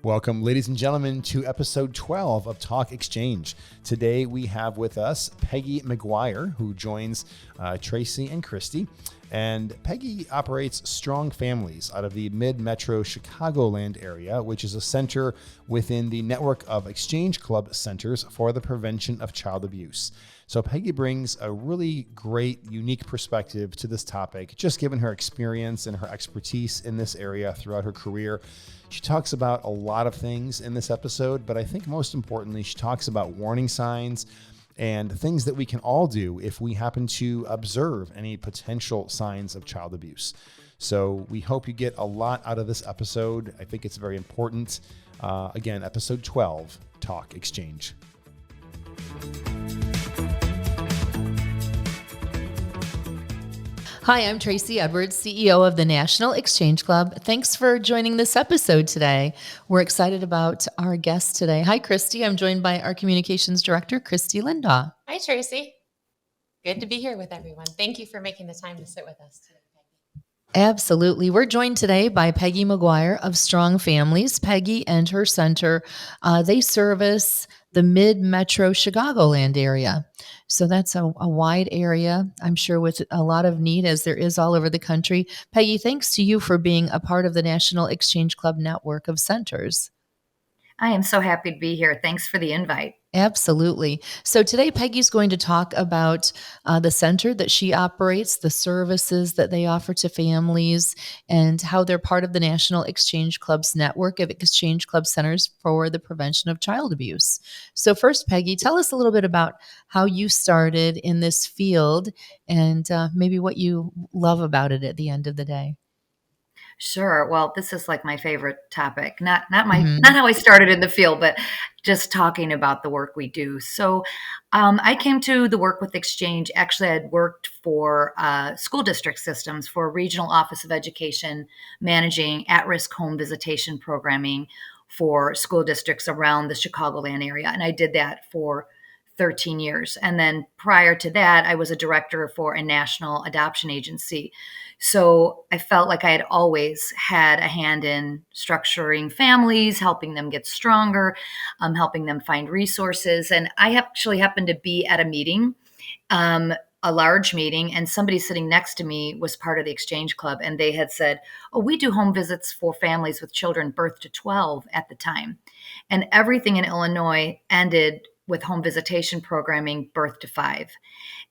Welcome, ladies and gentlemen, to episode 12 of Talk Exchange. Today we have with us Peggy McGuire, who joins Tracey and Kristie. And Peggy operates Strong Families out of the mid-metro Chicagoland area, which is a center within the network of Exchange Club centers for the prevention of child abuse. So Peggy brings a really great, unique perspective to this topic, just given her experience and her expertise in this area throughout her career. She talks about a lot of things in this episode, but I think most importantly, she talks about warning signs and things that we can all do if we happen to observe any potential signs of child abuse. So we hope you get a lot out of this episode. I think it's very important. Again, episode 12, Talk Exchange. Hi, I'm Tracey Edwards, CEO of the National Exchange Club. Thanks for joining this episode today. We're excited about our guest today. Hi, Kristie. I'm joined by our communications director, Kristie Lindau. Hi, Tracey. Good to be here with everyone. Thank you for making the time to sit with us today, Peggy. Absolutely. We're joined today by Peggy McGuire of Strong Families. Peggy and her center, they service the mid-metro Chicagoland area. So that's a wide area, I'm sure, with a lot of need, as there is all over the country. Peggy, thanks to you for being a part of the National Exchange Club network of centers. I am so happy to be here. Thanks for the invite. Absolutely. So today, Peggy's going to talk about the center that she operates, the services that they offer to families, and how they're part of the National Exchange Club's network of Exchange Club centers for the prevention of child abuse. So first, Peggy, tell us a little bit about how you started in this field and maybe what you love about it at the end of the day. Sure. Well, this is like my favorite topic. Not how I started in the field, but just talking about the work we do. So I came to the work with Exchange. Actually, I had worked for school district systems for Regional Office of Education, managing at-risk home visitation programming for school districts around the Chicagoland area. And I did that for 13 years. And then prior to that, I was a director for a national adoption agency. So I felt like I had always had a hand in structuring families, helping them get stronger, helping them find resources. And I actually happened to be at a meeting, a large meeting, and somebody sitting next to me was part of the Exchange Club. And they had said, "Oh, we do home visits for families with children birth to 12 at the time." And everything in Illinois ended with home visitation programming birth to 5.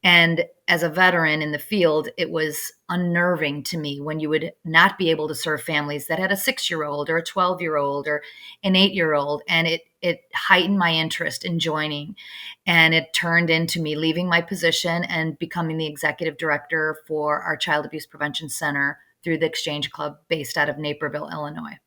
And as a veteran in the field, it was unnerving to me when you would not be able to serve families that had a 6-year-old or a 12-year-old or an 8-year-old. And it heightened my interest in joining. And it turned into me leaving my position and becoming the executive director for our Child Abuse Prevention Center through the Exchange Club based out of Naperville, Illinois.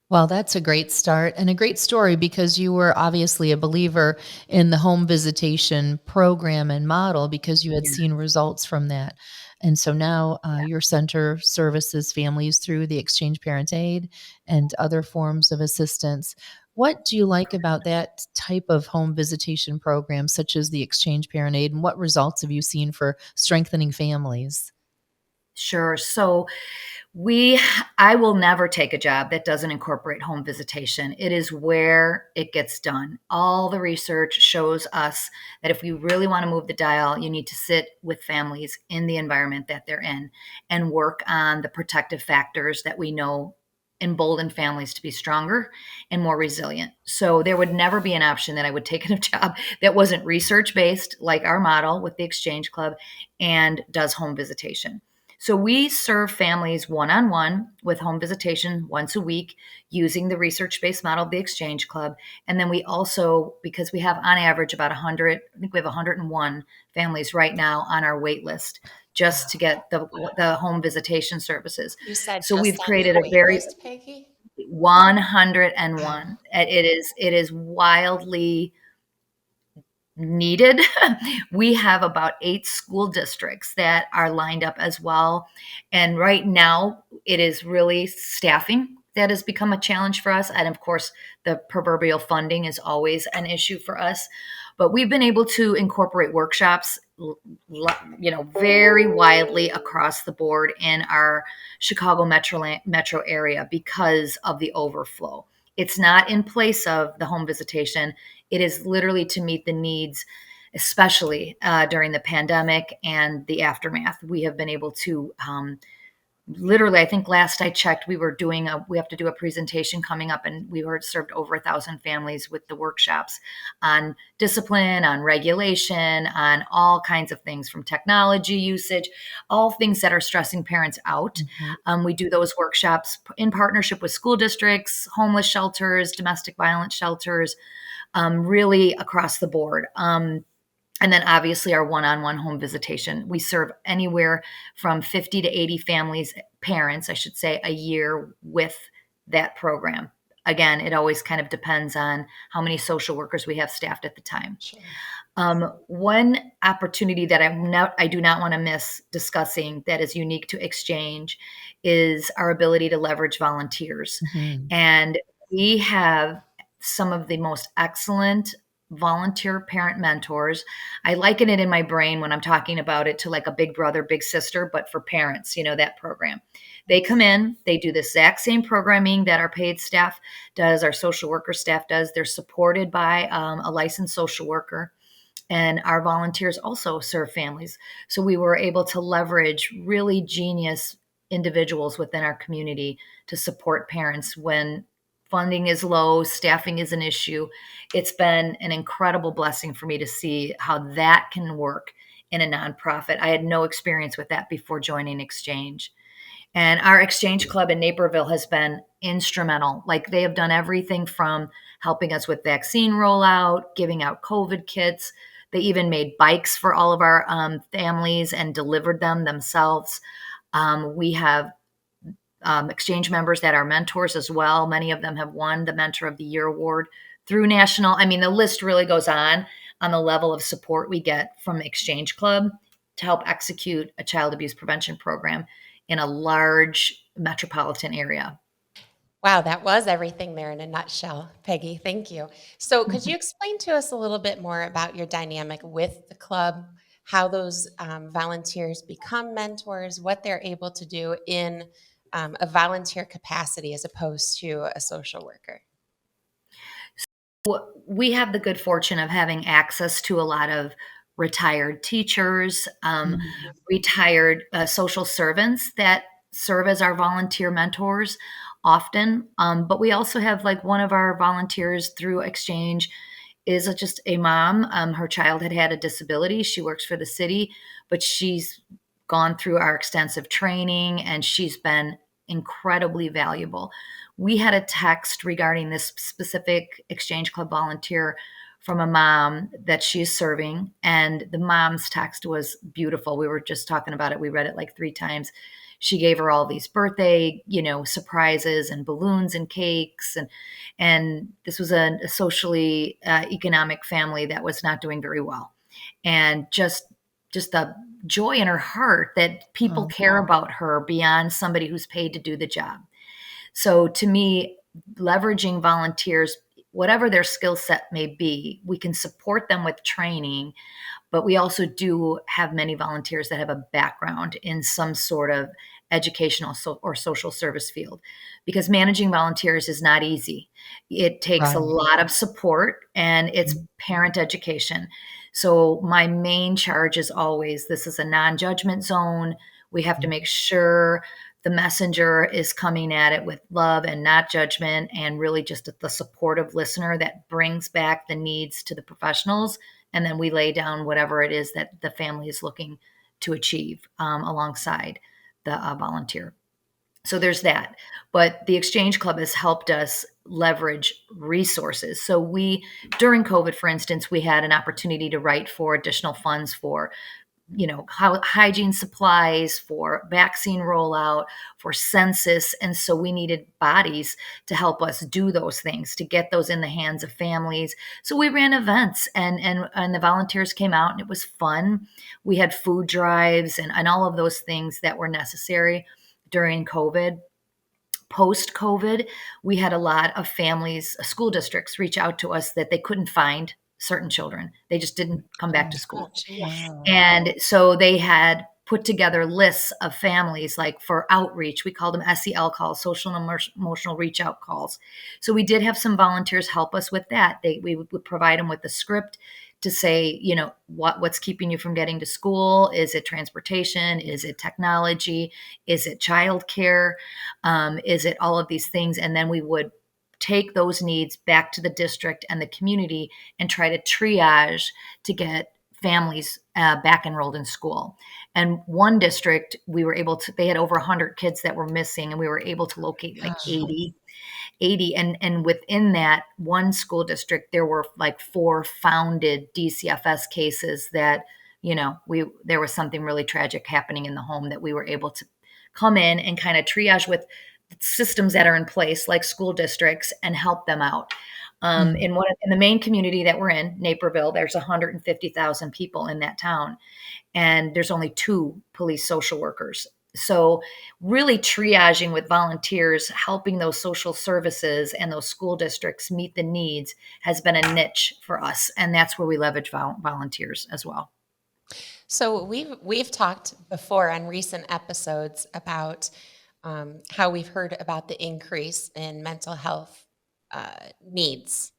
Well, that's a great start and a great story, because you were obviously a believer in the home visitation program and model because you had seen results from that. And so now your center services families through the Exchange Parent Aid and other forms of assistance. What do you like about that type of home visitation program, such as the Exchange Parent Aid, and what results have you seen for strengthening families? Sure. So I will never take a job that doesn't incorporate home visitation. It is where it gets done. All the research shows us that if we really want to move the dial, you need to sit with families in the environment that they're in and work on the protective factors that we know embolden families to be stronger and more resilient. So there would never be an option that I would take in a job that wasn't research-based, like our model with the Exchange Club, and does home visitation. So we serve families one-on-one with home visitation once a week using the research-based model of the Exchange Club. And then we also, because we have on average about 100, I think we have 101 families right now on our wait list just to get the home visitation services. You said so. We've on created the a very list, Peggy? 101. It is wildly needed. We have about 8 school districts that are lined up as well. And right now it is really staffing that has become a challenge for us. And of course, the proverbial funding is always an issue for us. But we've been able to incorporate workshops very widely across the board in our Chicago metro area because of the overflow. It's not in place of the home visitation. It is literally to meet the needs, especially during the pandemic and the aftermath. We have been able to literally, I think last I checked, we have to do a presentation coming up, and we were served over 1,000 families with the workshops on discipline, on regulation, on all kinds of things from technology usage, all things that are stressing parents out. We do those workshops in partnership with school districts, homeless shelters, domestic violence shelters, really across the board. And then obviously our one-on-one home visitation. We serve anywhere from 50 to 80 parents, I should say, a year with that program. Again, it always kind of depends on how many social workers we have staffed at the time. Sure. One opportunity that I do not want to miss discussing that is unique to Exchange is our ability to leverage volunteers. And we have some of the most excellent volunteer parent mentors. I liken it in my brain when I'm talking about it to like a big brother, big sister, but for parents, that program. They come in, they do the exact same programming that our paid staff does, our social worker staff does. They're supported by a licensed social worker. And our volunteers also serve families. So we were able to leverage really genius individuals within our community to support parents when funding is low, staffing is an issue. It's been an incredible blessing for me to see how that can work in a nonprofit. I had no experience with that before joining Exchange. And our Exchange Club in Naperville has been instrumental. Like, they have done everything from helping us with vaccine rollout, giving out COVID kits. They even made bikes for all of our families and delivered them themselves. We have Exchange members that are mentors as well. Many of them have won the Mentor of the Year award through national. I mean, the list really goes on the level of support we get from Exchange Club to help execute a child abuse prevention program in a large metropolitan area. Wow, that was everything there in a nutshell, Peggy. Thank you. So could you explain to us a little bit more about your dynamic with the club, how those volunteers become mentors, what they're able to do in a volunteer capacity as opposed to a social worker? We have the good fortune of having access to a lot of retired teachers, retired social servants that serve as our volunteer mentors often. But we also have, like, one of our volunteers through Exchange is just a mom. Her child had a disability. She works for the city, but she's gone through our extensive training, and she's been incredibly valuable. We had a text regarding this specific Exchange Club volunteer from a mom that she's serving, and the mom's text was beautiful. We were just talking about it. We read it like 3 times. She gave her all these birthday, surprises and balloons and cakes, and this was a socially economic family that was not doing very well, and just the joy in her heart that people care about her beyond somebody who's paid to do the job. So to me, leveraging volunteers, whatever their skill set may be, we can support them with training, but we also do have many volunteers that have a background in some sort of educational or social service field, because managing volunteers is not easy. It takes a lot of support, and it's parent education. So my main charge is always, this is a non-judgment zone. We have to make sure the messenger is coming at it with love and not judgment, and really just the supportive listener that brings back the needs to the professionals. And then we lay down whatever it is that the family is looking to achieve alongside the volunteer. So there's that. But the Exchange Club has helped us leverage resources. So during COVID, for instance, we had an opportunity to write for additional funds for hygiene supplies, for vaccine rollout, for census. And so we needed bodies to help us do those things, to get those in the hands of families. So we ran events, and the volunteers came out, and it was fun. We had food drives and all of those things that were necessary during COVID. Post-COVID, we had a lot of families, school districts reach out to us that they couldn't find certain children. They just didn't come back to school. Wow. And so they had put together lists of families, like for outreach. We called them SEL calls, social and emotional reach out calls. So we did have some volunteers help us with that. We would provide them with the script to say, what's keeping you from getting to school? Is it transportation? Is it technology? Is it childcare? Is it all of these things? And then we would take those needs back to the district and the community and try to triage to get families back enrolled in school. And one district, they had over 100 kids that were missing, and we were able to locate like 80. And within that one school district, there were like 4 founded DCFS cases that, there was something really tragic happening in the home that we were able to come in and kind of triage with systems that are in place, like school districts, and help them out. In the main community that we're in, Naperville, there's 150,000 people in that town, and there's only 2 police social workers. So really triaging with volunteers, helping those social services and those school districts meet the needs has been a niche for us, and that's where we leverage volunteers as well. So we've talked before on recent episodes about how we've heard about the increase in mental health needs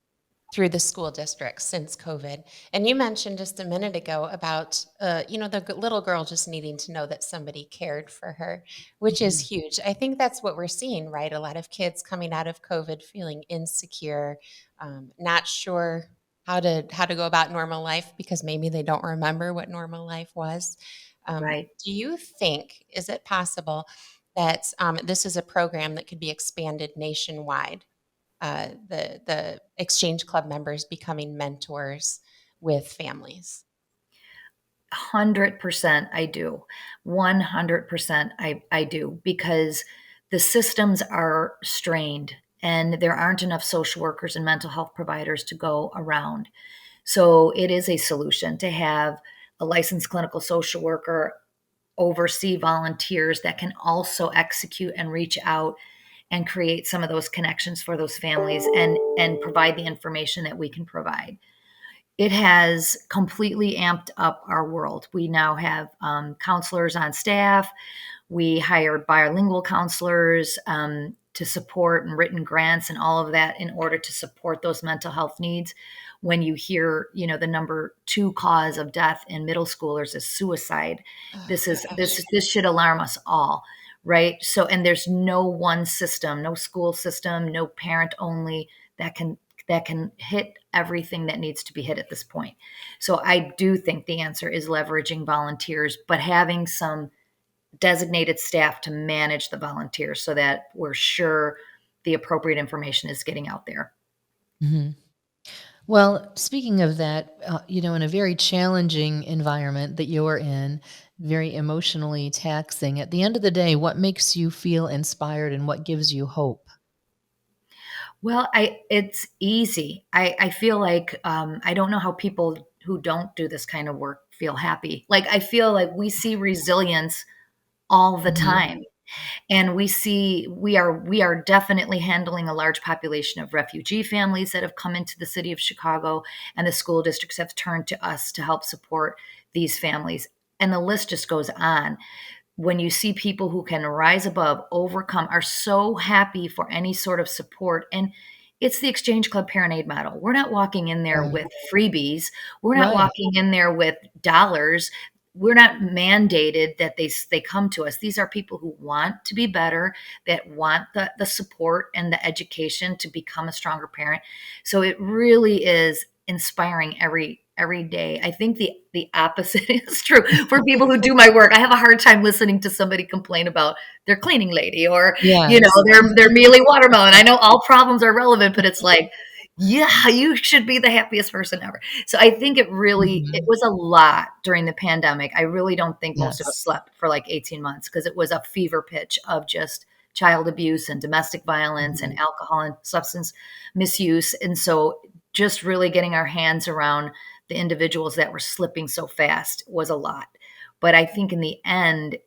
through the school districts since COVID. And you mentioned just a minute ago about, the little girl just needing to know that somebody cared for her, which is huge. I think that's what we're seeing, right? A lot of kids coming out of COVID feeling insecure, not sure how to go about normal life because maybe they don't remember what normal life was. Right. Do you think, is it possible that this is a program that could be expanded nationwide? The Exchange Club members becoming mentors with families? 100% I do. 100% I do, because the systems are strained and there aren't enough social workers and mental health providers to go around. So it is a solution to have a licensed clinical social worker oversee volunteers that can also execute and reach out and create some of those connections for those families and provide the information that we can provide. It has completely amped up our world. We now have counselors on staff. We hired bilingual counselors to support and written grants and all of that in order to support those mental health needs. When you hear, the number 2 cause of death in middle schoolers is suicide, this should alarm us all, right? So, and there's no one system, no school system, no parent only that can hit everything that needs to be hit at this point. So I do think the answer is leveraging volunteers, but having some designated staff to manage the volunteers so that we're sure the appropriate information is getting out there. Mm-hmm. Well, speaking of that, in a very challenging environment that you're in, very emotionally taxing, at the end of the day, what makes you feel inspired and what gives you hope? Well, it's easy. I feel like I don't know how people who don't do this kind of work feel happy. Like, I feel like we see resilience all the time. And we are definitely handling a large population of refugee families that have come into the city of Chicago, and the school districts have turned to us to help support these families. And the list just goes on. When you see people who can rise above, overcome, are so happy for any sort of support. And it's the Exchange Club Parent Aid model. We're not walking in there with freebies. We're not walking in there with dollars. We're not mandated that they come to us. These are people who want to be better, that want the support and the education to become a stronger parent. So it really is inspiring every day. I think the opposite is true for people who do my work. I have a hard time listening to somebody complain about their cleaning lady or their mealy watermelon. I know all problems are relevant, but it's like, yeah, you should be the happiest person ever. So I think it was a lot during the pandemic. I really don't think most of us slept for like 18 months because it was a fever pitch of just child abuse and domestic violence and alcohol and substance misuse. And so just really getting our hands around the individuals that were slipping so fast was a lot. But I think in the end,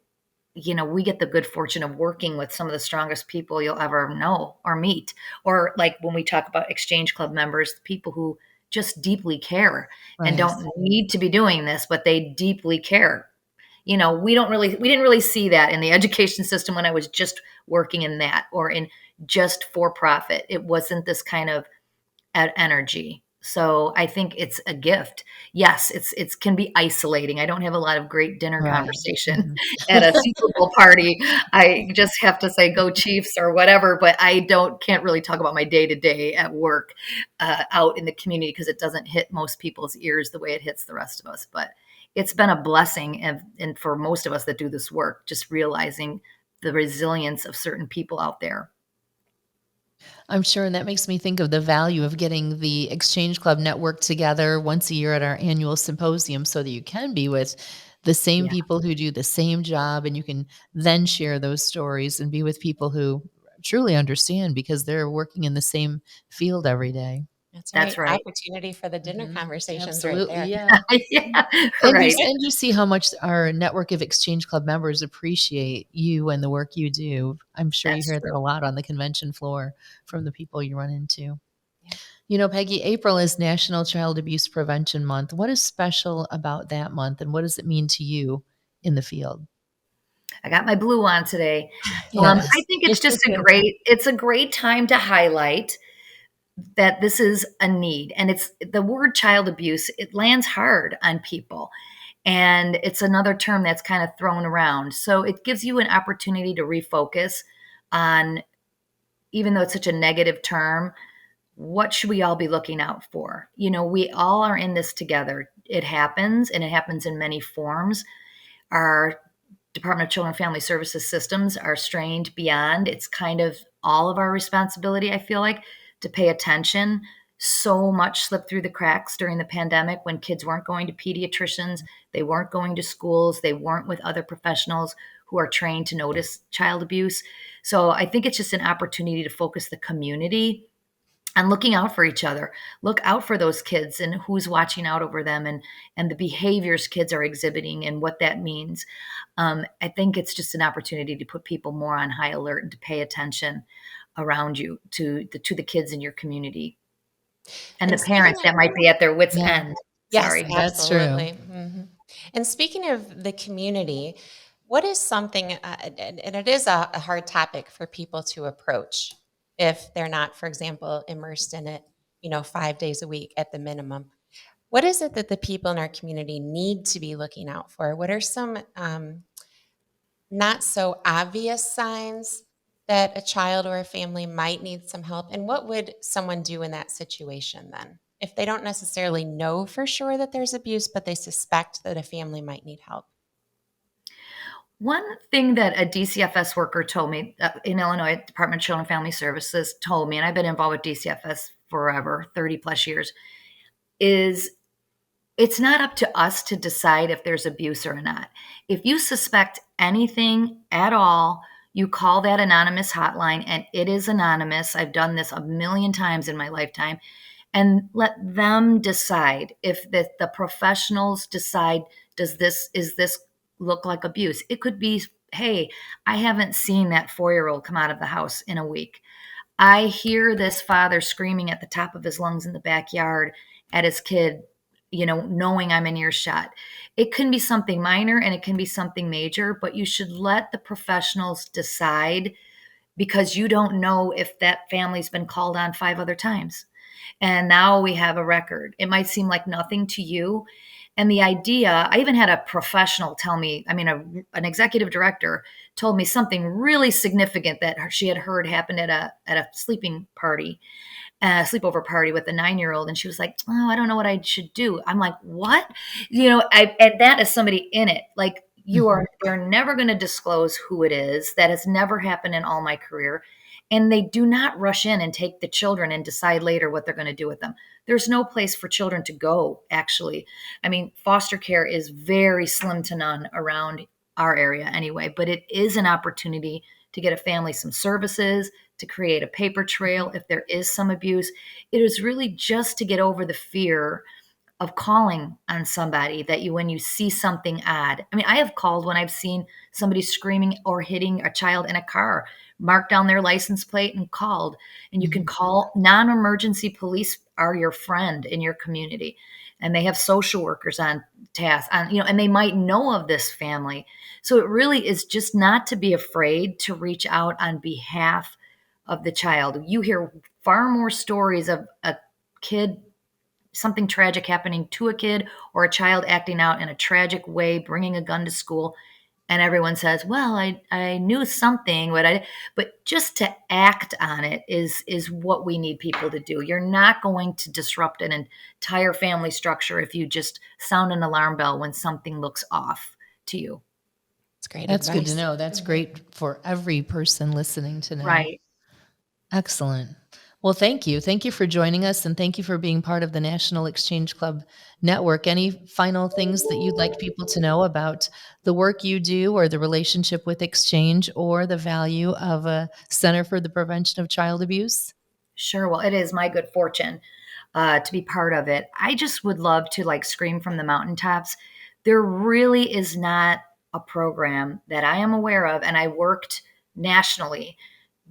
we get the good fortune of working with some of the strongest people you'll ever know or meet. Or like when we talk about Exchange Club members, people who just deeply care and Right. don't need to be doing this, but they deeply care. We didn't really see that in the education system when I was just working in that or in just for profit. It wasn't this kind of energy. So I think it's a gift. Yes, it's can be isolating. I don't have a lot of great dinner Right. conversation Mhm. at a Super Bowl party. I just have to say go Chiefs or whatever, but I can't really talk about my day to day at work out in the community because it doesn't hit most people's ears the way it hits the rest of us. But it's been a blessing, and for most of us that do this work, just realizing the resilience of certain people out there. I'm sure, and that makes me think of the value of getting the Exchange Club network together once a year at our annual symposium so that you can be with the same Yeah, people who do the same job, and you can then share those stories and be with people who truly understand because they're working in the same field every day. That's that's right. right. Opportunity for the dinner conversations right Absolutely, there. yeah. Yeah, And right. you see how much our network of Exchange Club members appreciate you and the work you do. I'm sure you That's hear that true. a lot on the convention floor from the people you run into. Yeah. Peggy, April is National Child Abuse Prevention Month. What is special about that month, and what does it mean to you in the field? I got my blue on today. I Yes. think it's a great time to highlight that this is a need. And it's the word child abuse, it lands hard on people. And it's another term that's kind of thrown around. So it gives you an opportunity to refocus on, even though it's such a negative term, what should we all be looking out for? We all are in this together. It happens, and it happens in many forms. Our Department of Children and Family Services systems are strained beyond. It's kind of all of our responsibility, I feel like, to pay attention. So much slipped through the cracks during the pandemic when kids weren't going to pediatricians, they weren't going to schools, they weren't with other professionals who are trained to notice child abuse. So I think it's just an opportunity to focus the community and looking out for each other. Look out for those kids and who's watching out over them, and the behaviors kids are exhibiting and what that means. I think it's just an opportunity to put people more on high alert and to pay attention around you to the kids in your community and the And speaking parents of, that might be at their wits Yeah, end. yes, Sorry. that's true. absolutely. And speaking of the community, what is something, and it is a hard topic for people to approach if they're not, for example, immersed in it, 5 days a week at the minimum. What is it that the people in our community need to be looking out for? What are some not so obvious signs that a child or a family might need some help? And what would someone do in that situation then? If they don't necessarily know for sure that there's abuse, but they suspect that a family might need help. One thing that a DCFS worker told me in Illinois, Department of Children and Family Services told me, and I've been involved with DCFS forever, 30 plus years, is it's not up to us to decide if there's abuse or not. If you suspect anything at all, you call that anonymous hotline, and it is anonymous. I've done this a million times in my lifetime, and let them decide. If the professionals decide, is this look like abuse? It could be, hey, I haven't seen that 4-year-old come out of the house in a week. I hear this father screaming at the top of his lungs in the backyard at his kid, knowing I'm in earshot. It can be something minor and it can be something major, but you should let the professionals decide, because you don't know if that family's been called on 5 other times. And now we have a record. It might seem like nothing to you. And the idea, I even had a professional tell me, an executive director told me something really significant that she had heard happened at a sleepover party with a 9-year-old. And she was like, oh, I don't know what I should do. I'm like, what? And that is somebody in it. Like, Mhm. they're never going to disclose who it is. That has never happened in all my career. And they do not rush in and take the children and decide later what they're going to do with them. There's no place for children to go, actually. Foster care is very slim to none around our area anyway, but it is an opportunity to get a family some services, to create a paper trail if there is some abuse. It is really just to get over the fear of calling on somebody that when you see something odd. I mean, I have called when I've seen somebody screaming or hitting a child in a car, marked down their license plate and called. And you can call non-emergency police are your friend in your community. And they have social workers on task and they might know of this family. So it really is just not to be afraid to reach out on behalf of the child. You hear far more stories of a kid, something tragic happening to a kid, or a child acting out in a tragic way, bringing a gun to school. And everyone says, well, I knew something, but just to act on it is what we need people to do. You're not going to disrupt an entire family structure if you just sound an alarm bell when something looks off to you. That's great. That's good advice. to know. That's great for every person listening to know. Right. Excellent. Well, thank you. Thank you for joining us, and thank you for being part of the National Exchange Club Network. Any final things that you'd like people to know about the work you do, or the relationship with Exchange, or the value of a Center for the Prevention of Child Abuse? Sure. Well, it is my good fortune to be part of it. I just would love to scream from the mountaintops. There really is not a program that I am aware of, and I worked nationally,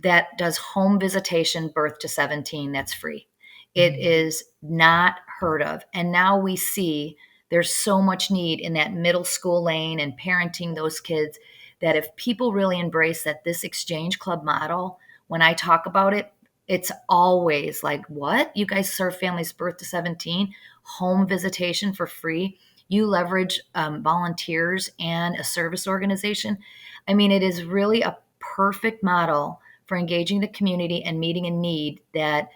that does home visitation birth to 17 that's free. It is not heard of. And now we see there's so much need in that middle school lane and parenting those kids, that if people really embrace that, this exchange club model, when I talk about it, it's always like, what? You guys serve families birth to 17, home visitation for free. You leverage volunteers and a service organization. I mean, it is really a perfect model for engaging the community and meeting a need that,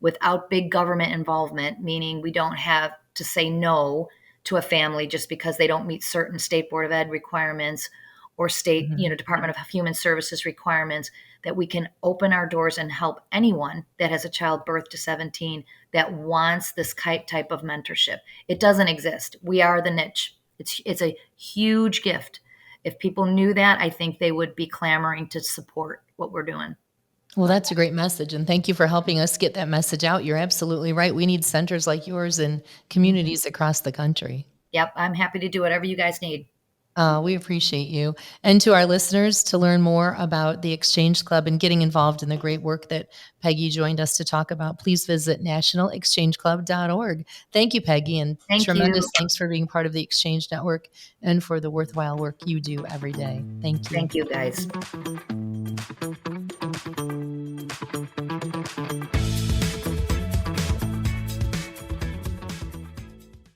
without big government involvement, meaning we don't have to say no to a family just because they don't meet certain state Board of Ed requirements or state, Department of Human Services requirements, that we can open our doors and help anyone that has a child birth to 17 that wants this type of mentorship. It doesn't exist. We are the niche. It's a huge gift. If people knew that, I think they would be clamoring to support what we're doing. Well, that's a great message, and thank you for helping us get that message out. You're absolutely right. We need centers like yours in communities across the country. Yep, I'm happy to do whatever you guys need. We appreciate you. And to our listeners, to learn more about the Exchange Club and getting involved in the great work that Peggy joined us to talk about, please visit nationalexchangeclub.org. Thank you, Peggy, and Thank tremendous you. thanks for being part of the Exchange Network and for the worthwhile work you do every day. Thank you. Thank you, guys.